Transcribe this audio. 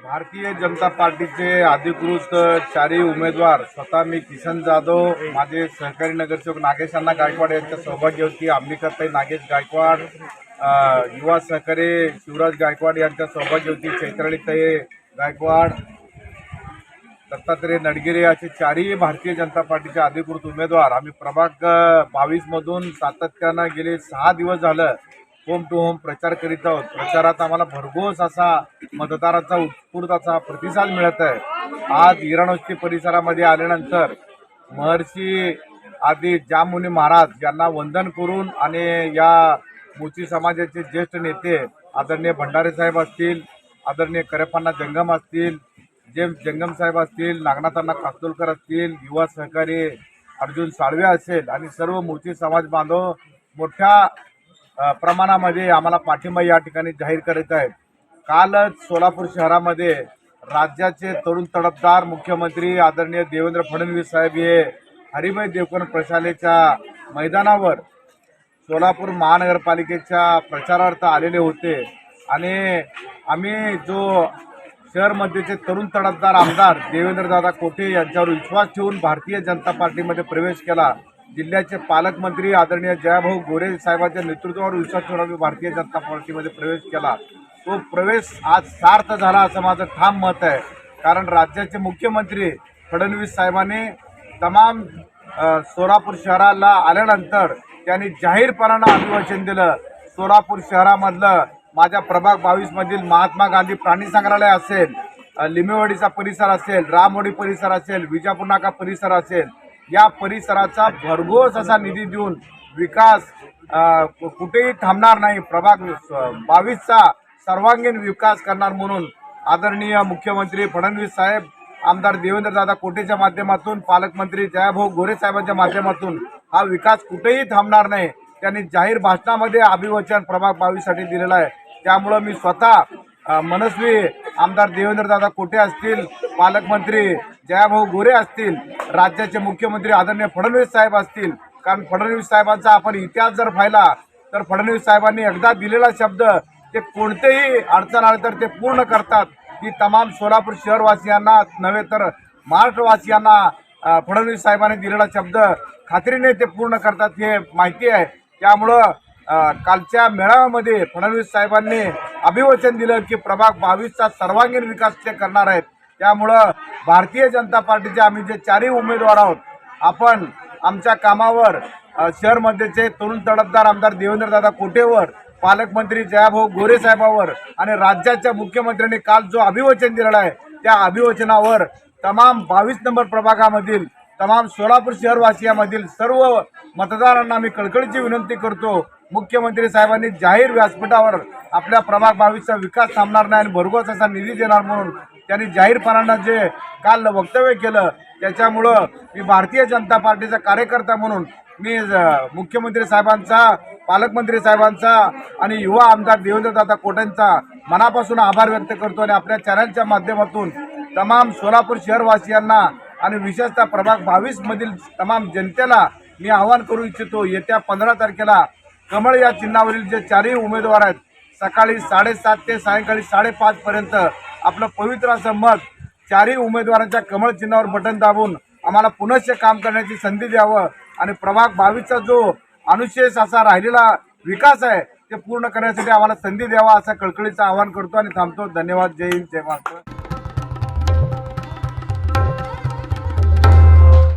भारतीय जनता पार्टीचे अधिकृत चारही उमेदवार स्वतः मी किसन जाधव, माझे सहकारी नगरसेवक नागेश अण्णा गायकवाड यांच्या सौभाग्यवती अंबिकाताई नागेश गायकवाड, युवा सहकारी शिवराज गायकवाड यांच्या सौभाग्यवती चैत्रालीताई गायकवाड, दत्तात्रय नडगिरे असे चारही भारतीय जनता पार्टीचे अधिकृत उमेदवार आम्ही प्रभाग 22 मधून सातत्यानं गेले 6 दिवस झालं होम टू होम प्रचार करीत आहोत। प्रचारात आम्हाला भरघोस असा मतदारांचा उत्स्फूर्त असा प्रतिसाद मिळत आहे। आज हिरणोत्सव परिसरामध्ये आल्यानंतर महर्षी आदी जामुनी महाराज यांना वंदन करून आणि या मोची समाजाचे ज्येष्ठ नेते आदरणीय भंडारे साहेब असतील, आदरणीय करेपण्णा जंगम असतील, जेम्स जंगम साहेब असतील, नागनाथांना कास्तोलकर असतील, युवा सहकारी अर्जुन साळवे असेल आणि सर्व मोची समाज बांधव मोठ्या प्रमाणामध्ये आम्हाला पाठिंबा या ठिकाणी जाहीर करीत आहेत। कालच सोलापूर शहरामध्ये राज्याचे तरुण तडफदार मुख्यमंत्री आदरणीय देवेंद्र फडणवीस साहेब हे हरिभाई देवकन प्रशालेच्या मैदानावर सोलापूर महानगरपालिकेच्या प्रचारार्थ आलेले होते आणि आम्ही जो शहरमध्येचे तरुण तडफदार आमदार देवेंद्रदादा कोठे यांच्यावर विश्वास ठेवून भारतीय जनता पार्टीमध्ये प्रवेश केला। जिल्ह्याचे पालकमंत्री आदरणीय जयाभाऊ गोरे साहेबांच्या नेतृत्वावर विश्वास ठेवून आम्ही भारतीय जनता पार्टीमध्ये प्रवेश केला। तो प्रवेश आज सार्थ झाला असं माझं ठाम मत आहे। कारण राज्याचे मुख्यमंत्री फडणवीस साहेबांनी तमाम सोलापूर शहराला आल्यानंतर त्यांनी जाहीरपणानं अभिवाचन दिलं। सोलापूर शहरामधलं माझ्या प्रभाग 22 मधील महात्मा गांधी प्राणी संग्रहालय असेल, लिमेवाडीचा परिसर असेल, रामवाडी परिसर असेल, विजापूर नाका परिसर असेल, या परिसराचा भरघोस असा निधी देऊन विकास कुठेही थांबणार नाही, प्रभाग 22चा सर्वांगीण विकास करणार म्हणून आदरणीय मुख्यमंत्री फडणवीस साहेब, आमदार देवेंद्रदादा कोटेच्या माध्यमातून, पालकमंत्री जयाभाऊ गोरे साहेबांच्या माध्यमातून हा विकास कुठेही थांबणार नाही त्यांनी जाहीर भाषणामध्ये अभिवचन प्रभाग 22 साठी दिलेलं आहे। त्यामुळे मी स्वतः मनस्वी आमदार देवेंद्रदादा कोटे असतील, पालकमंत्री जयाभाऊ गोरे असतील, राज्याचे मुख्यमंत्री आदरणीय फडणवीस साहेब असतील, कारण फडणवीस साहेबांचा आपण इतिहास जर पाहिला तर फडणवीस साहेबांनी एकदा दिलेला शब्द ते कोणतेही अडचण आले तर ते पूर्ण करतात। की तमाम सोलापूर शहरवासियांना नव्हे तर महाराष्ट्रवासियांना फडणवीस साहेबांनी दिलेला शब्द खात्रीने ते पूर्ण करतात हे माहिती आहे। त्यामुळं कालच्या मेळाव्यामध्ये फडणवीस साहेबांनी अभिवचन दिलं की प्रभाग 22चा सर्वांगीण विकास ते करणार आहेत। त्यामुळं भारतीय जनता पार्टीचे आम्ही जे चारही उमेदवार आहोत आपण आमच्या कामावर शहरमध्येचे तरुण तडफदार आमदार देवेंद्रदादा कोटेवर, पालकमंत्री जयाभाऊ गोरे साहेबांवर आणि राज्याच्या मुख्यमंत्र्यांनी काल जो अभिवचन दिलेला आहे त्या अभिवचनावर तमाम 22 नंबर प्रभागामधील तमाम सोलापूर शहरवासियांमधील सर्व मतदारांना मी कळकळीची विनंती करतो, मुख्यमंत्री साहेबांनी जाहीर व्यासपीठावर आपल्या प्रभाग 22चा विकास थांबणार नाही आणि भरघोस असा निधी देणार म्हणून त्यांनी जाहीरपणानं जे काल वक्तव्य केलं त्याच्यामुळं मी भारतीय जनता पार्टीचा कार्यकर्ता म्हणून मी मुख्यमंत्री साहेबांचा, पालकमंत्री साहेबांचा आणि युवा आमदार देवेंद्रदादा कोटेंचा मनापासून आभार व्यक्त करतो आणि आपल्या चॅनलच्या माध्यमातून तमाम सोलापूर शहरवासियांना आणि विशेषतः प्रभाग 22 मधील तमाम जनतेला मी आवाहन करू इच्छितो, येत्या 15 तारखेला कमळ या चिन्हावरील जे चारही उमेदवार आहेत सकाळी 7:30 ते सायंकाळी 5:30 पर्यंत आपलं पवित्र असं मत चारही उमेदवारांच्या कमळ चिन्हावर बटन दाबून आम्हाला पुनश्च काम करण्याची संधी द्यावं आणि प्रभाग 22चा जो अनुशेष असा राहिलेला विकास आहे ते पूर्ण करण्यासाठी आम्हाला संधी द्यावा असं कळकळीचं आवाहन करतो आणि थांबतो। धन्यवाद। जय हिंद, जय महाराष्ट्र।